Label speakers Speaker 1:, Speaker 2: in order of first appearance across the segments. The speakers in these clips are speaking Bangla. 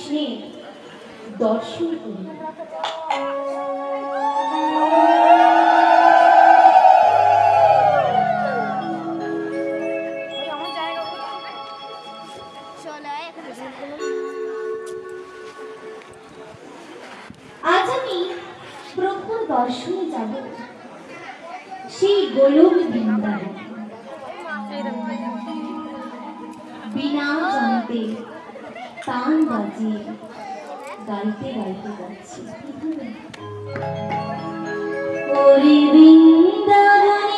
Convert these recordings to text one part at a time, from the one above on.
Speaker 1: কৃষ্ণের দর্শন করি। আজ আমি প্রভুর দর্শনে যাব সেই গোলক বৃন্দাবন। বিনা জানতে তান বাজিয়ে গাইতে গাইতে যাচ্ছি ওরে বৃন্দাবনে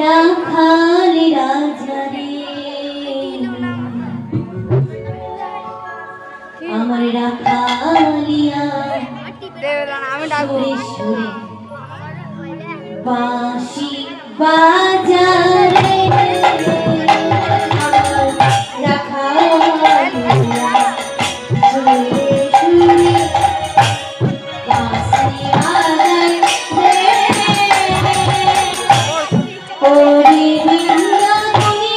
Speaker 1: রাখাল রাজা রে আমার রাখালিয়া সুরে সুরে বাঁশি বাজারে রাখালিয়া সুরে সুরে বাঁশি বাজায় ওরে বৃন্দাবনে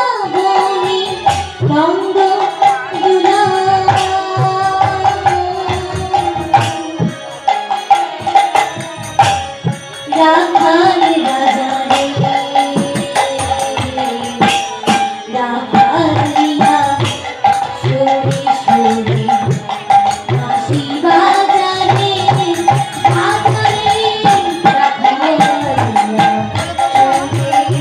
Speaker 1: বৃন্দাবনে নন্দ দুলা রাখাল রাজা রে রাখালিয়া সুরে সুরে বাঁশি বাজারে রাখালে রাখালিয়া সুরে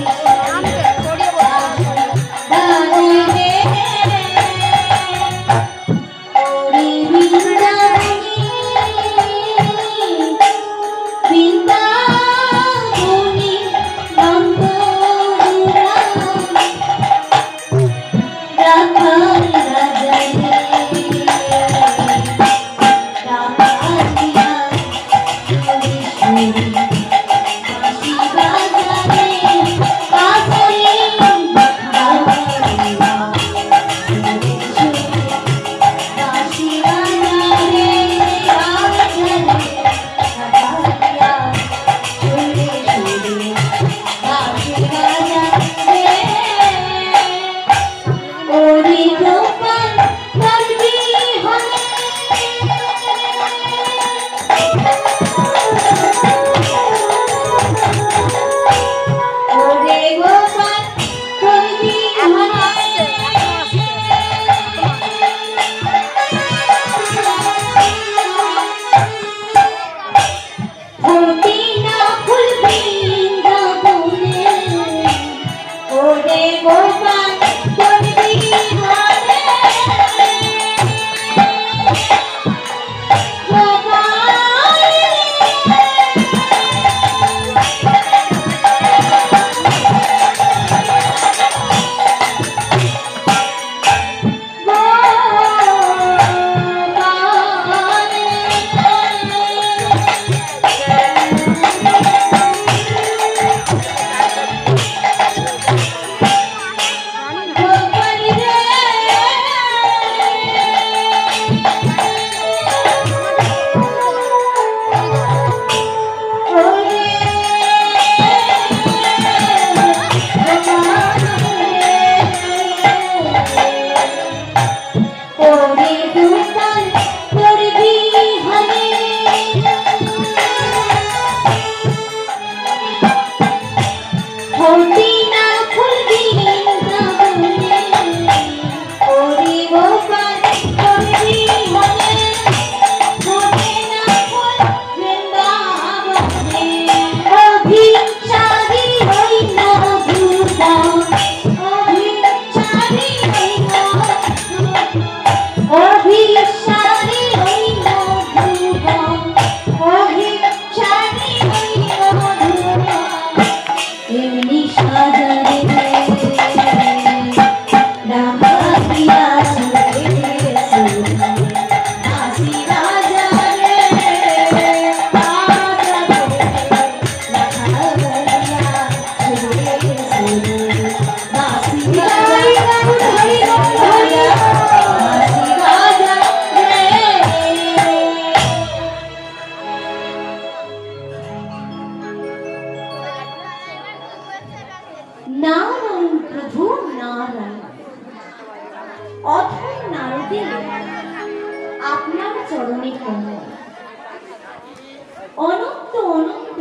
Speaker 1: অনন্ত অনন্ত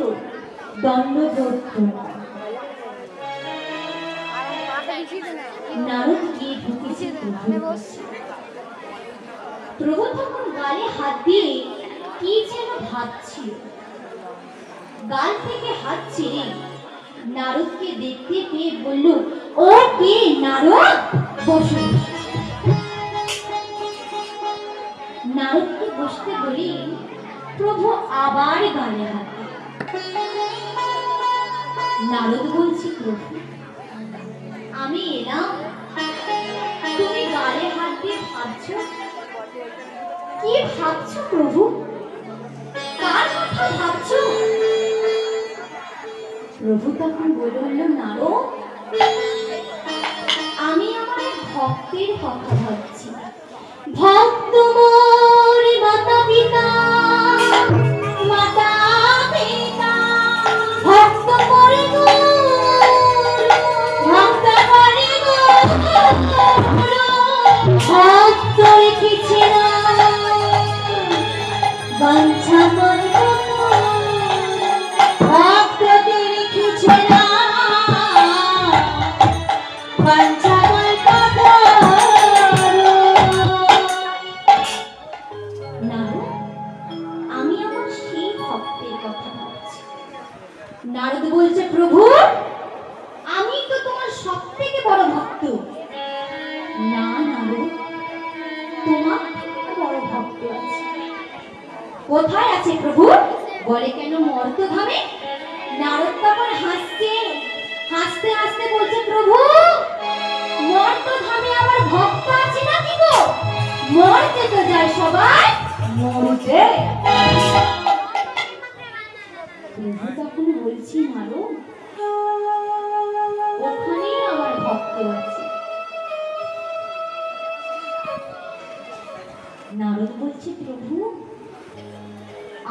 Speaker 1: দণ্ডদত্ত। নারদ গিয়ে ঢুকেছে প্রভুর কাছে। প্রভু তখন গালে হাত দিয়ে কি যেন ভাবছিল। গাল থেকে হাত ছেড়ে নারদকে দেখতে পেয়ে বলল, ও কে নারদ, বসো। নারদকে বসতে বলি প্রভু আবার গালে হাত। নারদ বলছি, প্রভু আমি এলাম, তুমি গালে হাত দিয়ে ভাবছো, কি ভাবছো প্রভু, কার কথা ভাবছো? প্রভু তখন বলল, নারদ আমি আমার ভক্তের কথা ভাবছি। ভক্ত মোর মাতা পিতা, মাতা পিতা, ভক্ত মোরে গো, ভক্ত মোরে গো, ভক্ত রেখেছে না বাঞ্ছা মন, ভক্তকে রেখেছে না বাঞ্ছা মন। আমি আমার সেই ভক্তের কথা ভাবছি। নারদ বলছে, প্রভু আমি তো তোমার সব থেকে বড় ভক্ত। না নারদ, তোমার থেকে বড় ভক্ত আছে। কোথায় আছে প্রভু? বলে, কেন মর্তধামে? নারদ তখন হাসছে, হাসতে হাসতে বলছে, প্রভু মর্তধামে আমার ভক্ত আছে নাকি গো? মরতে তো যায় সবাই, মরতে। প্রভু তখন বলছি, নারদ ওখানে আমার ভক্ত আছে। নারদ বলছে, প্রভু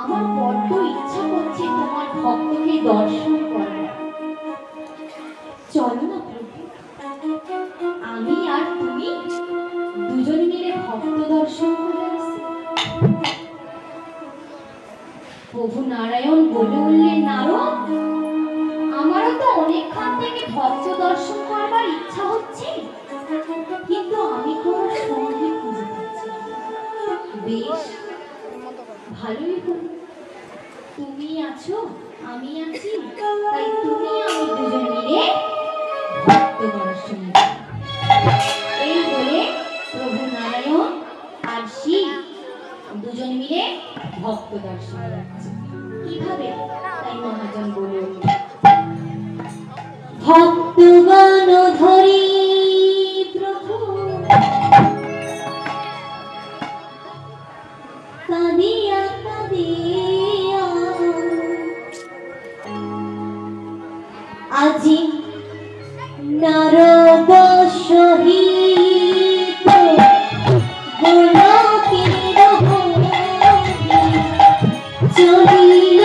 Speaker 1: আমার বড্ড ইচ্ছা করছে তোমার ভক্তকে দর্শন করার। চলো না প্রভু, আমি আর তুমি দুজন মিলে ভক্ত দর্শন করে আসি। প্রভু নারায়ণ বলে উঠলেন, নারদ আমারও তো অনেকক্ষণ থেকে ভক্ত দর্শন করবার ইচ্ছা হচ্ছে, কিন্তু আমি কোনো সঙ্গী খুঁজে পাচ্ছি না। বেশ ভালোই হলো, তুমি আছো আমি আছি, তাই তুমি আমি দুজন মিলে ভক্ত দর্শন। এই বলে প্রভু নারায়ণ আর শিব দুজন মিলে ভক্ত দর্শন যাচ্ছে। কিভাবে? তাই মহাজন বলে, ভক্তগণ ধরি প্রভু কাঁদিয়া কাঁদিয়া আজি নারদ সহিত গোলকের চলিল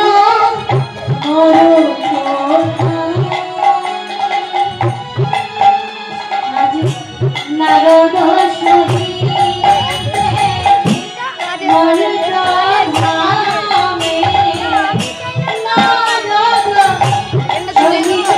Speaker 1: আজি নারদ সহিত মর্তধামে নারদ সহিত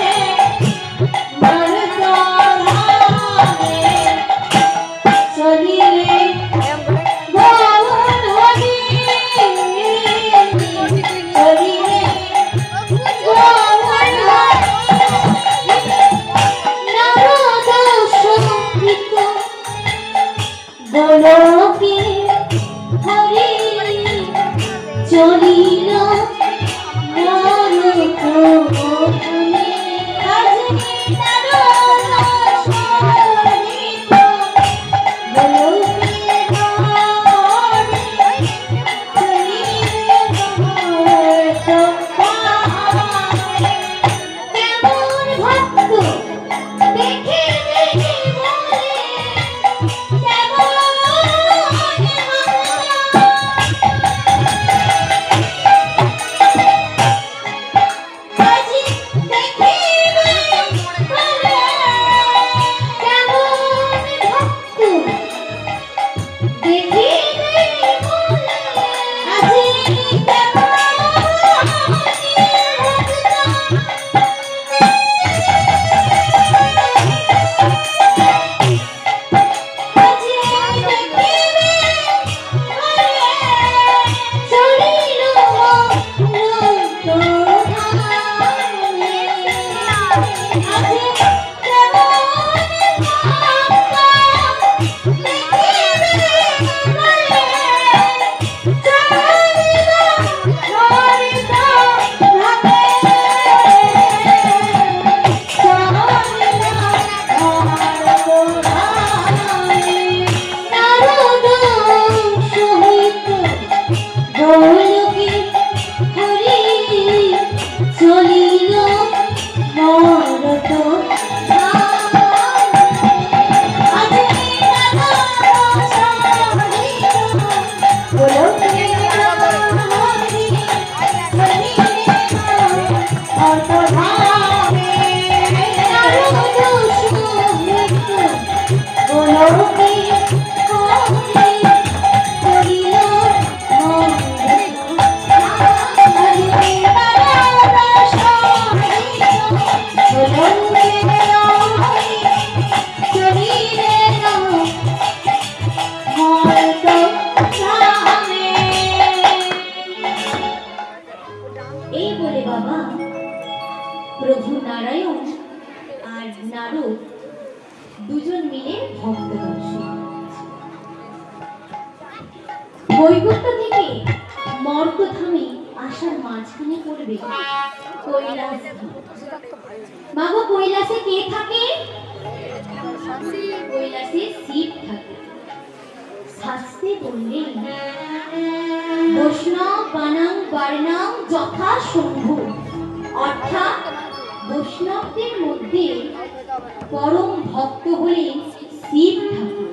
Speaker 1: এই বলে বাবা প্রভু নারায়ণ আর নারদ দুজন মিলে ভক্ত দর্শন। বৈকুণ্ঠ থেকে মর্তধামে আসার মাঝখানে পড়বে কৈলাস ধাম। বাবা কৈলাসে কে থাকে? কৈলাসে শিব থাকে। শাস্ত্রে বললেন বৈষ্ণব বানাং বর্ণাং যথা শম্ভু, অর্থাৎ বৈষ্ণবদের মধ্যে পরম ভক্ত হলেন শিব ঠাকুর।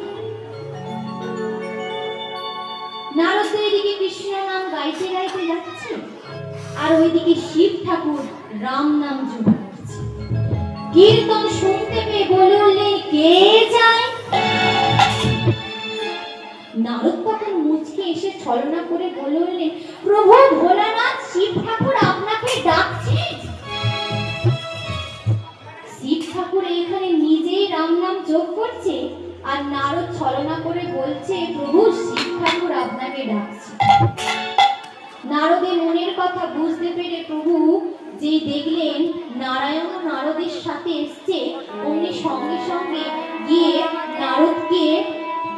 Speaker 1: নারদ এদিকে কৃষ্ণ নাম গাইতে গাইতে যাচ্ছে আর ওইদিকে শিব ঠাকুর রাম নাম জপ করছে। কীর্তন শুনতে পেয়ে বলে উঠলেন কে যায়? নারদ তখন মুচকে এসে ছলনা করে বলে উঠলেন প্রভু ভোলানাথ শিব ঠাকুর আপনাকে ডাকছে। শিব ঠাকুর এখানে নিজেই রাম নাম জপ করছে আর নারদ ছলনা করে বলছে প্রভু শিব ঠাকুর আপনাকে ডাকছে। নারদের মনের কথা বুঝতে পেরে প্রভু যেই দেখলেন নারায়ণ নারদের সাথে এসছে, অমনি সঙ্গে সঙ্গে গিয়ে নারদকে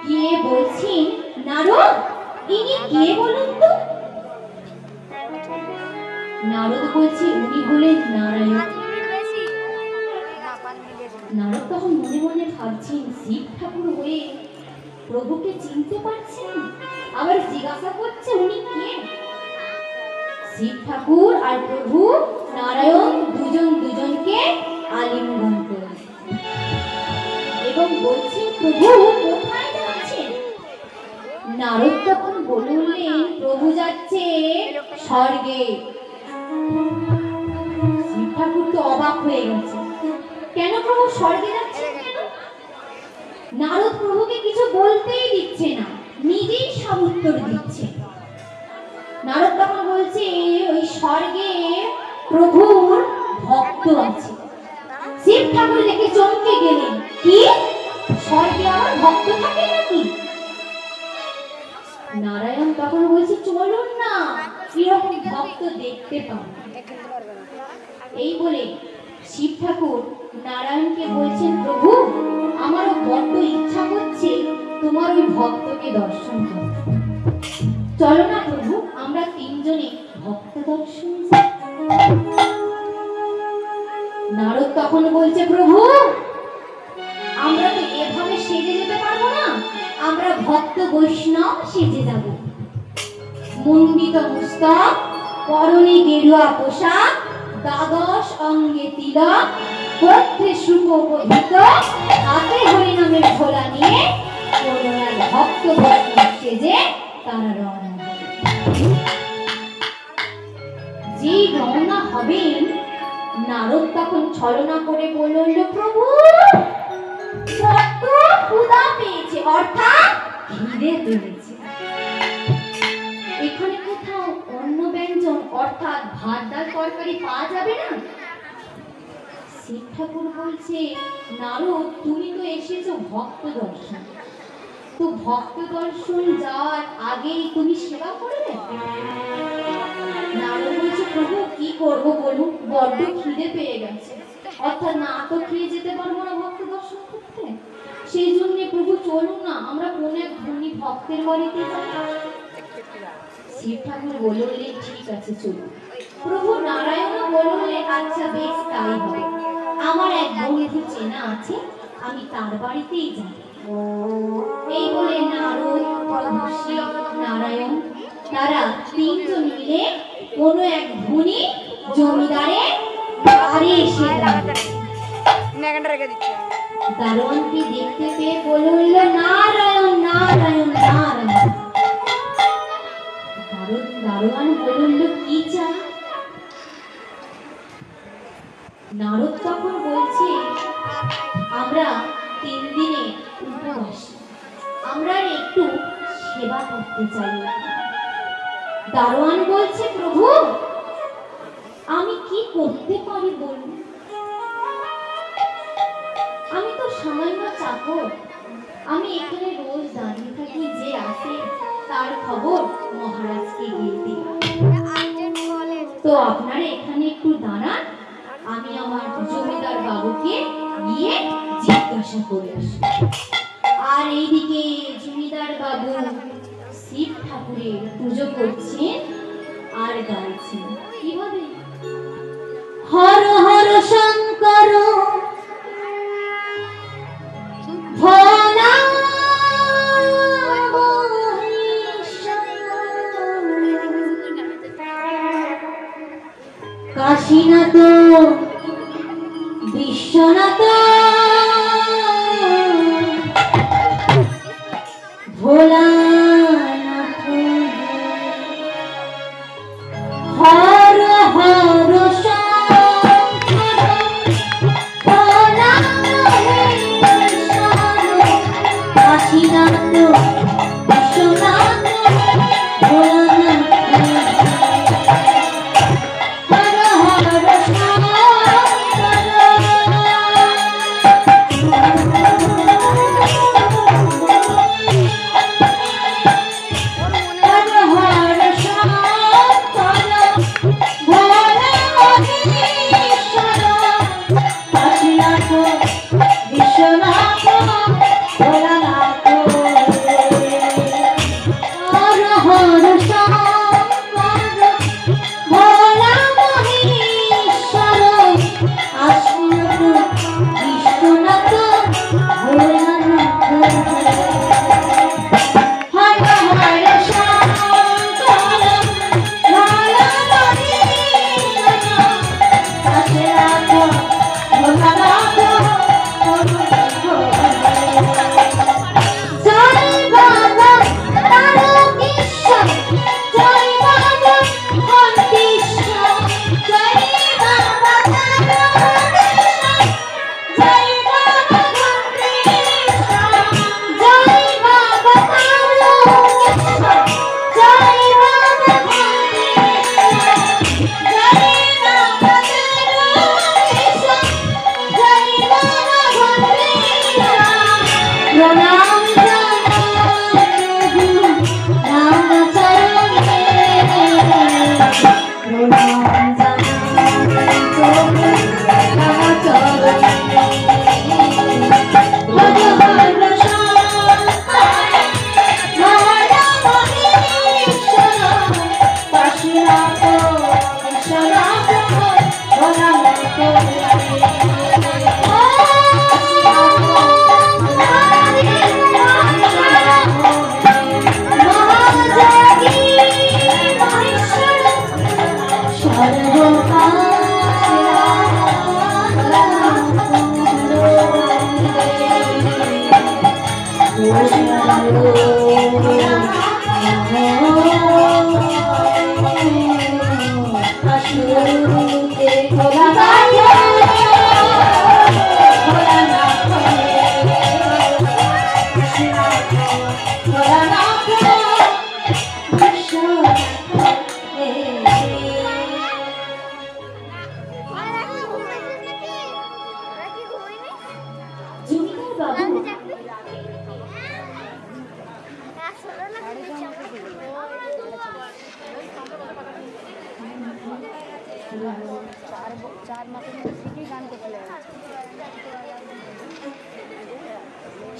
Speaker 1: গিয়ে বলছেন নারদ ইনি কে বলুন তো? নারদ বলছে উনি হলেন নারায়ণ। নারদ তখন মনে মনে ভাবছেন শিব ঠাকুর হয়ে প্রভুকে চিনতে পারছেন, আবার জিজ্ঞাসা করছে উনি কে? শিব ঠাকুর আর প্রভু নারায়ণ দুজন দুজনকে আলিঙ্গন করে এবং বলছেন প্রভু কোথায় যাচ্ছেন? নারদ তখন বললেন প্রভু যাচ্ছে স্বর্গে। শিব ঠাকুর তো অবাক হয়ে গেছে, কেন প্রভু স্বর্গে যাচ্ছে কেন? নারদ প্রভুকে কিছু বলতেই দিচ্ছে না, নিজেই সব উত্তর দিচ্ছে। নারদ তখন বলছে ওই স্বর্গে প্রভুর ভক্ত আছে। শিব ঠাকুর দেখে চমকে গেলেন, কি স্বর্গে আমার ভক্ত থাকে নাকি? নারায়ণ তখন বলছে চলুন না, কিরকম ভক্ত দেখতে পাবো। এই বলে শিব ঠাকুর নারায়ণকে বলছেন প্রভু আমারও বড্ড ইচ্ছা করছে তোমার ওই ভক্তকে দর্শন করতে, চলো না প্রভু আমরা তিনজনে ভক্ত দর্শন যাই। নারদ তখন বলছে প্রভু আমরা তো এভাবে সেজে যেতে পারবো না, আমরা ভক্ত বৈষ্ণব সেজে যাব। মুন্ডিত মস্তক, পরনে গেরুয়া পোশাক, দ্বাদশ অঙ্গে তিলক, কণ্ঠে সুশোভিত, হাতে হরিনামের ঝোলা নিয়ে পুনরায় ভক্ত বৈষ্ণব সেজে তারা রওনা হবেন। যেই রওনা হবেন নারদ তখন ছলনা করে বলল প্রভু কত ক্ষুধা পেয়েছে, অর্থাৎ খিদে পেয়েছে। এখানে কোথাও অন্য ব্যঞ্জন অর্থাৎ ভাত ডাল তরকারি পাওয়া যাবে না? শিব ঠাকুর বলছে নারদ তুমি তো এসেছো ভক্ত দর্শন, তো ভক্ত দর্শন যাওয়ার আগেই তুমি সেবা করবে? নারদ বলছে প্রভু কি করবো বলুন, বড্ড খিদে পেয়ে গেছে, অর্থাৎ না তো খেয়ে যেতে পারবো না ভক্ত দর্শন করতে, সেই জন্য প্রভু চলুন না আমরা কোন এক ধনী ভক্তের বাড়িতে যাই। শিব ঠাকুর বললেন ঠিক আছে চলুন। প্রভু নারায়ণ বললেন আচ্ছা বেশ তাই হবে, আমার এক বন্ধু চেনা আছে আমি তার বাড়িতেই যাই। এই বলে নারদ প্রভু শিব নারায়ণ তারা তিনজন মিলে কোন এক ধনী জমিদারের বাড়ি এসে দারোয়ানকে দেখতে পেয়ে বলে উঠল নারায়ণ নারায়ণ নারায়ণ। দারোয়ান বলে উঠল কি চাই? নারদ তখন বলছে আমরা 3 দিনে উপবাসী, আমরা একটু সেবা করতে চাই। দারোয়ান বলছে প্রভু আমি কি করতে পারি বলুন? আমি তো সামান্য চাকর, আমি এখানে রোজ দাঁড়িয়ে থাকি, যে আসে তার খবর মহারাজকে গিয়ে দিই। তো আপনারা এখানে একটু দাঁড়ান, আমি আমার জমিদার বাবুকে গিয়ে জিজ্ঞাসা করে আসি। আর এইদিকে জমিদার বাবু শিব ঠাকুরের পুজো করছেন আর গাইছেন কিভাবে, হর হর শঙ্কর ভোলা কাশীনাথ বিশ্বনাথ ভোলানাথ হর হর শঙ্কর ভোলা কাশীনাথ বিশ্বনাথ ভোলানাথ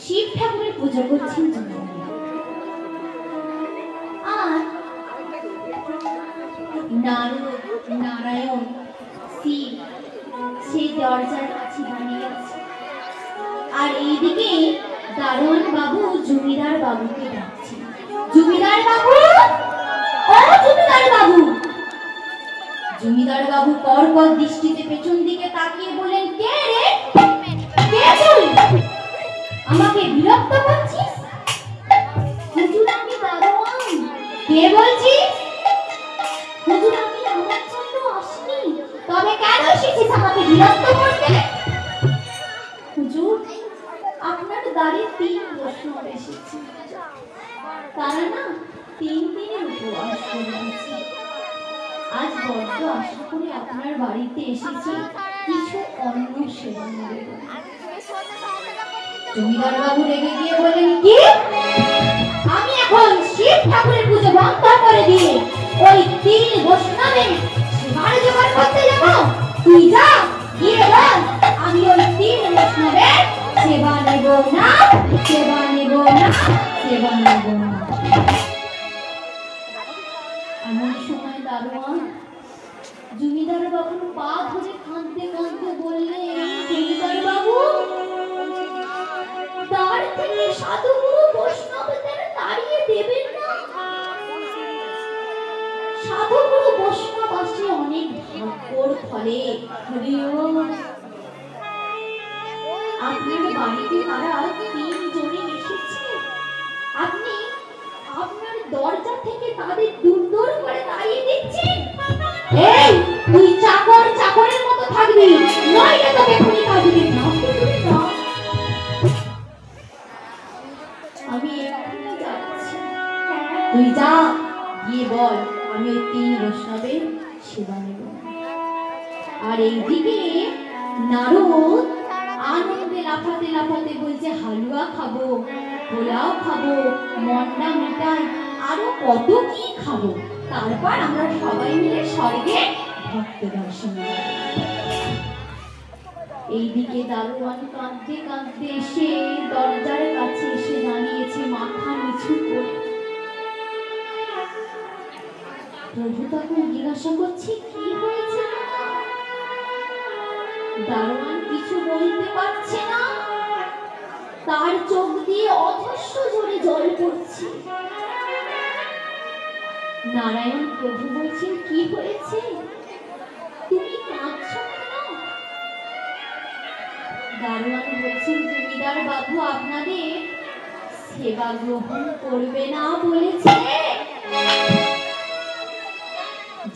Speaker 1: শিব ঠাকুরের পুজো করছেন আর নারায়ণ শিব সেই দরজার কাছে দাঁড়িয়ে আছে। আর এইদিকে দারোয়ান বাবু জমিদার বাবুকে ডাকছে, জমিদার বাবু, ও জমিদার বাবু। জমিদার বাবু কড়কড় দৃষ্টিতে পেছন দিকে তাকিয়ে বলেন, কে রে, কে তুই? আমাকে বিরক্ত করছিস? হুজুর আমি দারোয়ান। কে বলছিস? হুজুর আমি আমার জন্য আসিনি। তবে কেন এসেছিস আমাকে বিরক্ত করতে? হুজুর আপনার দাঁড়িয়ে 3 বৈষ্ণব এসেছে, তারা না 3 দিনের উপবাস করে আছে। আজ বড্ড আশা করে আপনার বাড়িতে এসেছি কিছু অন্ন সেবা নেব। জমিদার বাবু রেগে গিয়ে বলেন, কি আমি এখন শিব ঠাকুরের পুজো বন্ধ করে দিয়ে ওই 3 বৈষ্ণবের বাড়ি জোগাড় করতে যাবো? তুই যা, গিয়ে বল আমি ওই 3 বৈষ্ণবের সেবা নেব না, সেবা নেব না, সেবা নেব না। এমন সময় দারোয়ান জমিদার বাবুর পা ধরে কাঁদতে কাঁদতে বললে, জমিদার বাবু, তার থেকে সাধুগুরু বৈষ্ণবদের তাড়িয়ে দেবেন না। সাধুগুরু বৈষ্ণব আসে অনেক ভাগ্যর ফলে। আপনার বাড়িতে তারা 3 জনে এসেছে, আপনি আপনার দরজা থেকে তাদের দূর দূর করে তাড়িয়ে দিচ্ছেন। এই তুই চাকর চাকরের মতো থাকবি, নইলে তোকে খুনি কাজ দিবি না। আমি এখানে যাচ্ছি, তুই যা, গিয়ে বল আমি ওই 3 বৈষ্ণবের সেবা নেব। আর এইদিকে নারদ আনন্দে লাফাতে লাফাতে বলছে, হালুয়া খাবো, পোলাও খাবো, মন্ডা মিঠাই, আরো কত কি খাবো, তারপর আমরা সবাই মিলে স্বর্গে ভক্ত দর্শন করব। এইদিকে দারোয়ান কাঁদতে কাঁদতে এসে দরজার কাছে এসে দাঁড়িয়েছে মাথা নিচু করে। প্রভু তাকে জিজ্ঞাসা করছে, কি হয়েছে? দারোয়ান কিছু বলতে পারছে না, তার চোখ দিয়ে অধস্য ঝরে জল পড়ছে। নারায়ণ প্রভু বলছেন, কি হয়েছে, তুমি কাঁদছো কেন? দারোয়ান বলছেন, জমিদার বাবু আপনাদের সেবা গ্রহণ করবে না বলেছে।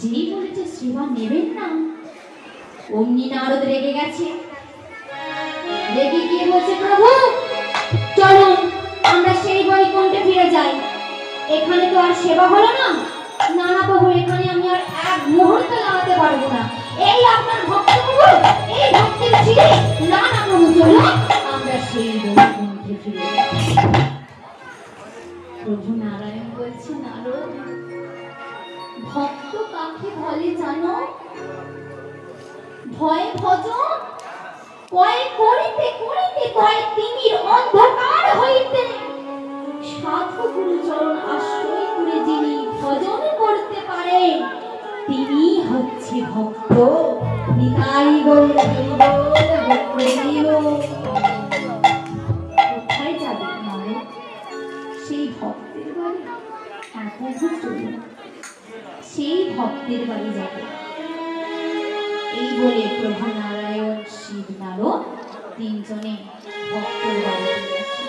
Speaker 1: যেই বলেছে সেবা নেবেন না, অমনি নারদ রেগে গেছে। রেগে গিয়ে বলছে, প্রভু চলুন আমরা সেই বৈকুণ্ঠে ফিরে যাই, এখানে তো আর সেবা হলো না। না না প্রভু, এখানে আমি আর 1 মুহূর্ত দাঁড়াতে পারবো না। এই আপনার ভক্ত প্রভু, এই ভক্তের ছিঁড়ে না না প্রভু, চলো আমরা সেই বৈকুণ্ঠে ফিরে যাই। প্রভু নারায়ণ বলছে, নারদ, ভক্ত কাকে বলে জানো? ভয় ভজন কয় করিতে করিতে কয় তিমির অন্ধকার হইতে সাধু গুরু চরণ আশ্রয় করে যিনি ভজন করতে পারে তিনি হচ্ছে ভক্ত। নিতাই গৌর কোথায় যাবে মানে সেই ভক্তের বাড়ি? সেই ভক্তের বাড়ি যাবে। এই বলে প্রভু নারায়ণ, শিব, নারদ 3 জনে ভক্তের বাড়ি গেছে।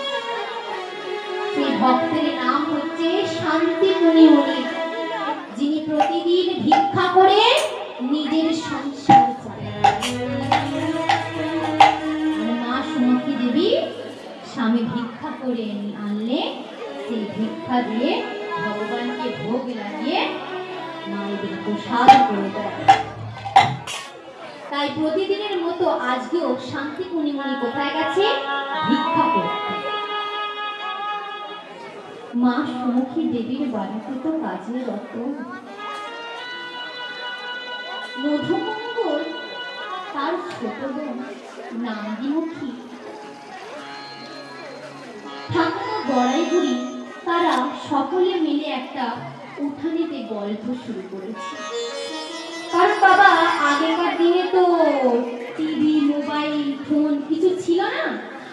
Speaker 1: সেই ভক্তের নাম হচ্ছে শান্তিপুনি মুনি, যিনি প্রতিদিন ভিক্ষা করে নিজের সংসার চালান। মা সুমতি দেবী স্বামী ভিক্ষা করে আনলে সেই ভিক্ষা দিয়ে ভগবানকে ভোগ লাগিয়ে মায়েদের প্রসাদ করে দেয়। তাই প্রতিদিনের মতো আজকেও শান্তিপুনি মুনি কোথায় গেছে? ভিক্ষা করতে। মা সুমুখী দেবীর বাড়িতে তো কাজে রত। মধুমঙ্গল তার ছোট বোন নান্দিমুখী, ঠাকুমা বড়াইগুড়ি, তারা সকলে মিলে একটা উঠানেতে গল্প শুরু করেছে। কারণ বাবা, আগেকার দিনে তো টিভি, মোবাইল, ফোন কিছু ছিল না,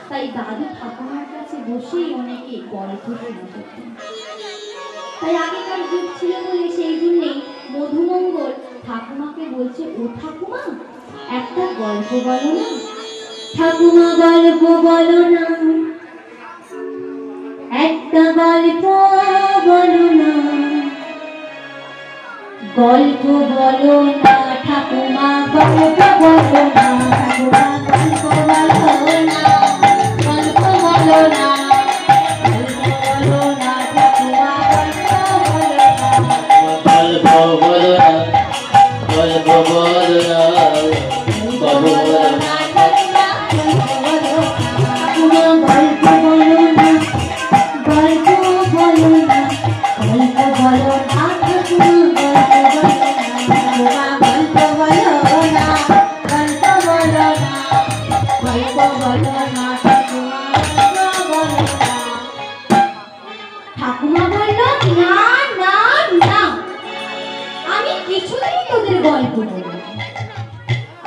Speaker 1: তাই দাদু ঠাকুমার কাছে বসেই অনেকে গল্প শুনতেন। তাই আগেকার যুগ ছিল বলে সেই জন্যেই মধুমঙ্গল ঠাকুমাকে বলছে, ও ঠাকুমা একটা গল্প বলো না। ঠাকুমা গল্প বলো না, একটা গল্প বলো না। গল্প বলো না ঠাকুমা, গল্প বলো না ঠাকুমা, গল্প বলো না, গল্প বলো না, গল্প বলো না ঠাকুমা, গল্প বলো না, গল্প বলো না, গল্প বলো না, ঠাকুমা, গল্প বলো না, গল্প বলো না, গল্প বলো না ঠাকুমা, গল্প বলো না, ঠাকুমা, গল্প গল্প বলবো।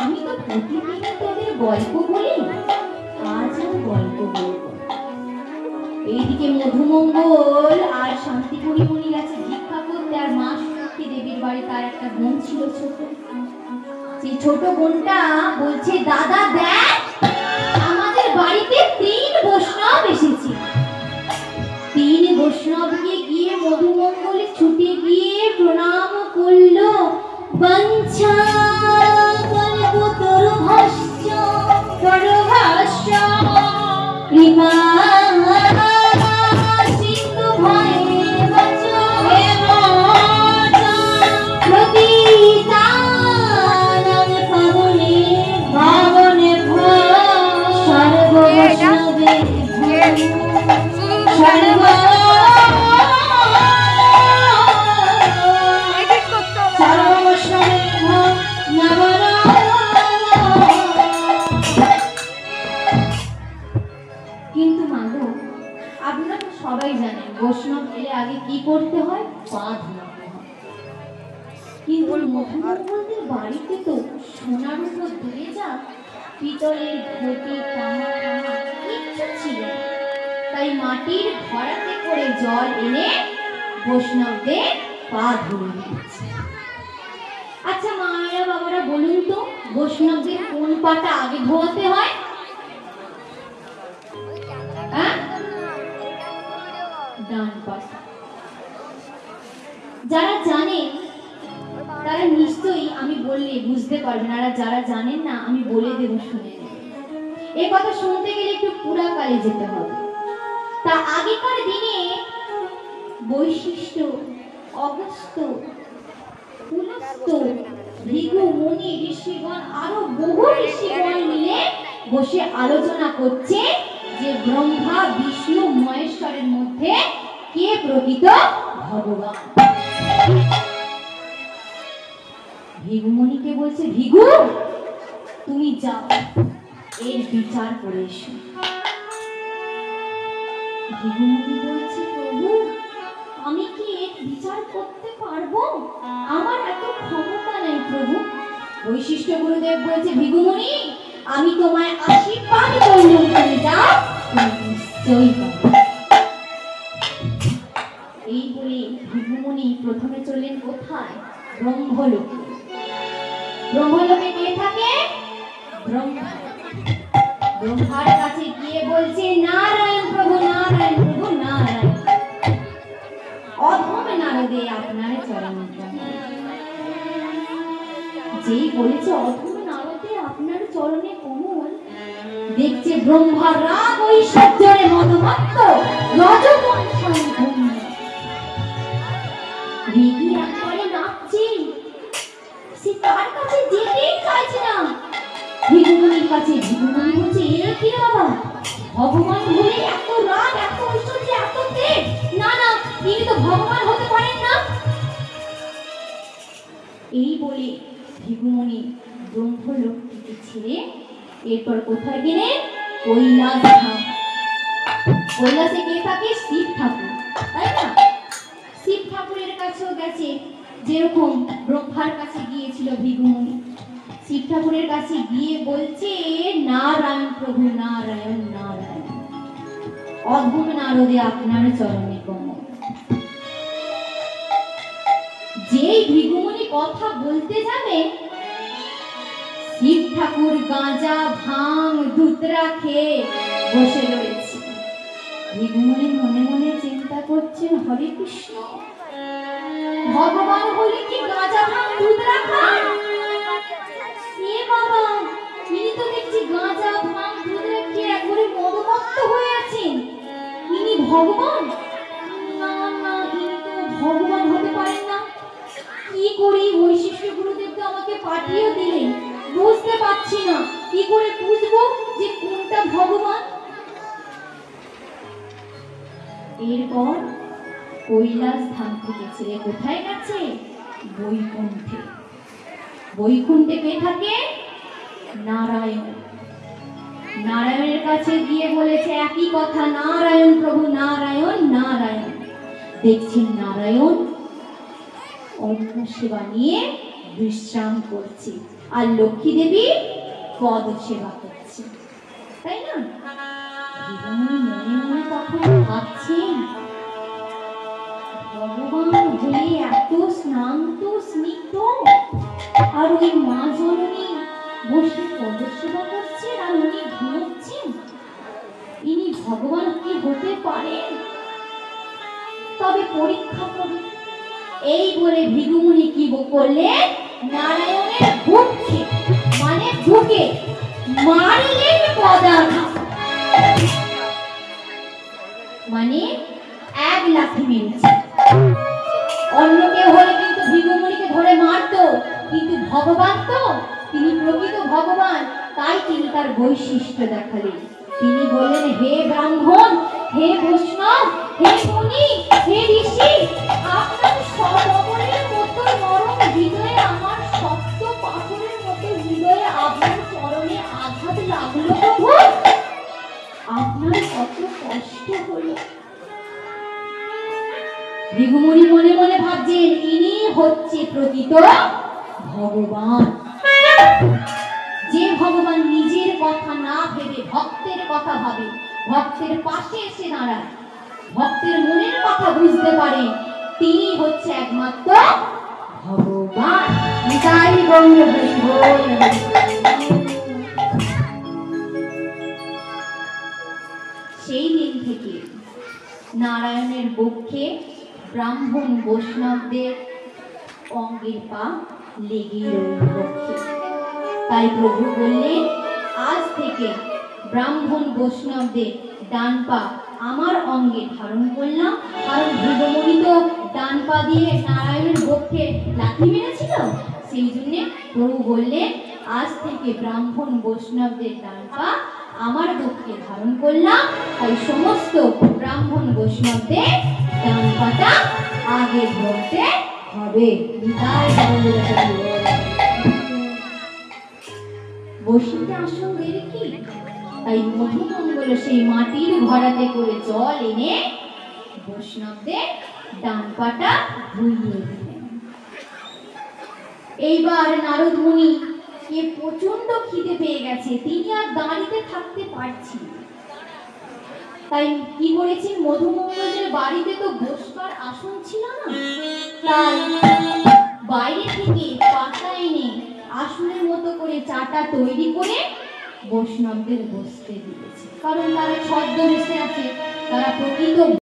Speaker 1: আমি তো প্রতিদিনই তোদের গল্প বলি, আজও গল্প বলবো। এইদিকে মধুমঙ্গল আর শান্তিপুরী মনি গেছে ভিক্ষা করতে, আর মা শক্তি দেবীর বাড়ি তার একটা বোন ছিল ছোট। সেই ছোট বোনটা বলছে, দাদা দেখ আমাদের বাড়িতে 3 বৈষ্ণব এসেছে। 3 বৈষ্ণবকে গিয়ে মধুমঙ্গলে ছুটে গিয়ে প্রণাম করলো। বঞ্ছা কল্পতরুভশ্চ তরুভশ্চ কৃপা সিন্ধু ভয়েবচ প্রতিতানং পাবনে পাবনে সর্ববৈষ্ণবে সর্ব সবাই জানেন বৈষ্ণব এলে আগে কি করতে হয়, পা ধুতে হয়। কিন্তু মধুমঙ্গলদের বাড়িতে তো সোনার উপর ধরে যা পিতলের ঘটি তামা কিচ্ছু ছিল না। তাই মাটির ঘড়াতে করে জল এনে বৈষ্ণবদের পা ধুয়ে দিচ্ছে। আচ্ছা মায়েরা বাবারা বলুন তো, বৈষ্ণবদের কোন পাটা আগে ধোয়াতে হয়? ডান পাটা। যারা জানেন তারা নিশ্চয়ই আমি বললে বুঝতে পারবেন, আর যারা জানেন না আমি বলে দেব, শুনে নেবেন। এই কথা শুনতে গেলে একটু পুরাকালে যেতে হবে। তা আগেকার দিনে বৈশিষ্ট্য, অগস্ত্য, পুলস্ত্য, ভৃগু, মুনি, ঋষিগণ আরো বহু ঋষিগণ মিলে বসে আলোচনা করছে যে ব্রহ্মা, বিষ্ণু, মহেশ্বরের মধ্যে কে প্রকৃত ভগবান। ভৃগুমণিকে বলছে, ভৃগু তুমি যাও এর বিচার করে এসো। ভৃগুমণি বলছে, প্রভু আমি কি এর বিচার করতে পারবো? আমার এত ক্ষমতা নেই প্রভু। বৈশিষ্ট্য গুরুদেব বলছে, ভৃগুমণি আমি তোমায় আশীর্বাদ করলাম, তুমি যাও, নিশ্চয়ই পাবে। এই বলে ভৃগুমণি প্রথমে চললেন কোথায়? ব্রহ্মলোকে। ব্রহ্মলোকে কে থাকে? ব্রহ্মা। ব্রহ্মার কাছে গিয়ে বলছে, নারায়ণ প্রভু, নারায়ণ প্রভু, নারায়ণ। অধম নারদে আপনার চরণে কমল। যেই বলেছে অধম নারদে আপনার চরণে কমল, দেখছে ব্রহ্মা রাগ ঐশ্বর্যে মদমত্ত, রজোগুণ সম্পূর্ণ। রেগে একবারে নাচছে, সে তার কাছে যেতেই চাইছে না ভৃগুমণির কাছে। ভৃগুমণি বলছে, এ কি বাবা, ভগবান হলে এত রাগ, এত ঐশ্বর্য, এত তেজ? না না, তিনি তো ভগবান হতে পারেন না। এই বলে ভৃগুমণি ব্রহ্মলোক থেকে ছেড়ে এরপর কোথায় গেলেন? কৈলাস ধাম। কৈলাসে কে থাকে? শিব ঠাকুর, তাই না? শিব ঠাকুরের কাছেও গেছে, যেরকম ব্রহ্মার কাছে গিয়েছিল ভৃগুমণি। শিব ঠাকুরের কাছে গিয়ে বলছে, নারায়ণ প্রভু, নারায়ণ নারায়ণ, অধম নারদে আপনার চরণে কমল। যেই ভৃগুমণি কথা বলতে যাবে, শিব ঠাকুর গাঁজা, ভাঙ, ধুতরা খেয়ে বসে রয়েছে। ভৃগুমণি মনে মনে চিন্তা করছেন, হরে কৃষ্ণ, ভগবান হলে কি গাঁজা, ভাঙ, ধুতরা খান? এ বাবা, ইনি তো দেখছি গাঁজা, ভাঙ, ধুতরা খেয়ে একবারে মদমত্ত হয়ে আছেন। ইনি ভগবান? না না, ইনি তো ভগবান হতে পারেন না। কি করি? বৈশিষ্ট্য গুরুদেব তো আমাকে পাঠিয়ে দিলেন, বুঝতে পারছি না কি করে বুঝবো যে কোনটা ভগবান। এরপর কৈলাস ধাম থেকে ছেড়ে কোথায় গেছে? বৈকুণ্ঠে। বৈকুণ্ঠে কে থাকে? নারায়ণ। নারায়ণের কাছে গিয়ে বলেছে একই কথা, নারায়ণ প্রভু, নারায়ণ নারায়ণ। দেখছেন নারায়ণ অন্য সেবা নিয়ে বিশ্রাম করছে আর লক্ষ্মী দেবী পদ সেবা করছে, তাই না? মনে মনে তখন ভাবছেন, ভগবান হয়ে এত স্নান্ত স্নিগ্ধ, আর ওই মা জননী বসে পদ সেবা করছেন আর উনি ঘুমোচ্ছেন, ইনি ভগবান কি হতে পারেন? তবে পরীক্ষা করি। এই বলে ভৃগুমুনি কি করলেন, নারায়ণের বুকে মানে বুকে মারলেন পদাঘাত, মানে এক লাথি মেরেছে। অন্য কেউ হলে কিন্তু ভৃগুমুনিকে ধরে মারতো, কিন্তু ভগবান তো, তিনি প্রকৃত ভগবান, তাই তিনি তার বৈশিষ্ট্য দেখালেন। তিনি বললেন, হে ব্রাহ্মণ, হে বৈষ্ণব, হে মুনি, হে ঋষি, আপনার সবলের মতো নরম হৃদয়ে, আমার শক্ত পাথরের মতো হৃদয়ে আপনার চরণে আঘাত লাগলো প্রভু, আপনার কত কষ্ট হলো। ভৃগুমুনি মনে মনে ভাবছেন, ইনি হচ্ছে প্রকৃত ভগবান, যে ভগবান নিজের কথা না ভেবে ভক্তের কথা ভাবে, ভক্তের পাশে এসে দাঁড়ায়, ভক্তের মনের কথা বুঝতে পারে, তিনি হচ্ছে একমাত্র ভগবান। তাই সেই দিন থেকে নারায়ণের বক্ষে ব্রাহ্মণ বৈষ্ণবদের অঙ্গের পা লেগে রইল বক্ষে। তাই প্রভু বললেন, আজ থেকে ব্রাহ্মণ বৈষ্ণবদের ডান পা আমার অঙ্গে ধারণ করলাম, কারণ ভৃগুমুনি তো ডান পা দিয়ে নারায়ণের বক্ষে লাথি মেরেছিল, সেই জন্য প্রভু বললেন, আজ থেকে ব্রাহ্মণ বৈষ্ণবদের ডান পা আমার বক্ষে ধারণ করলাম, তাই সমস্ত ব্রাহ্মণ বৈষ্ণবদের ডান পাটা আগে ধরতে হবে। বসিতে আসন দেরি কি? তাই মধুমঙ্গল সেই মাটির ঘড়াতে করে জল এনে বৈষ্ণবদের ডান পাটা ধুইয়ে দিলেন। এইবার নারদ মুনি কে প্রচন্ড খিদে পেয়ে গেছে, তিনি আর দাঁড়িয়ে থাকতে পারছেন, তাই কি করেছেন, মধুমঙ্গলের বাড়িতে তো বসবার আসন ছিল না, তাই বাইরে থেকে পাতা এনে আসনের মতো করে চাটা তৈরি করে বৈষ্ণবদের বসতে দিয়েছে, কারণ তারা ছদ্মবেশে আছে, তারা প্রকৃত